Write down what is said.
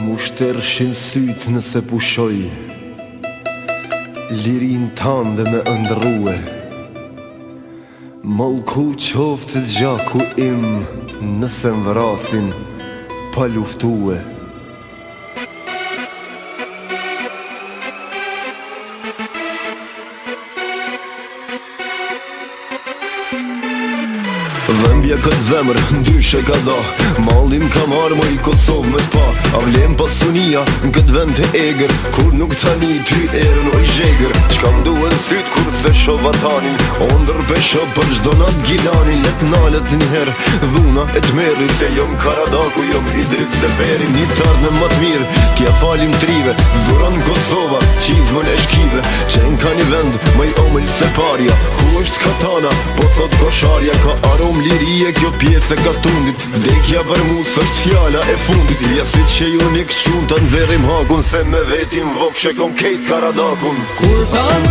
Mu shtershin syt nëse pushoj lirin tande me ëndrue. Mallku qoftë gjaku im nëse m'vrasin pa luftue. Dhembje këtë zemër, ndyshe ka da Mallim ka marrë më i Kosovë me pa A vlem pasunia në këtë vend të eger Kur nuk tani ty erën o i zhegër Qka m'duhen syt kur se shovatanin Ondër pesho për gjdo nat gilanin Let nalet njëherë dhuna e t'meri Se jom Karadaku, jom Idrit Seferi Një tardë me më t'mirë, t'ja falim trive Duran Kosova, qizmën e shkive Qenë ka një vend, më i omël se parja Ku është katana, po thot kosharja Ka arom lirie kjo pjesë e ka tundit Vdekja për mu s'është fjala e fundit Ja si që ju një këqun të nëzerim hakun Se me vetim vok shekon kejt Karadakun Kur pan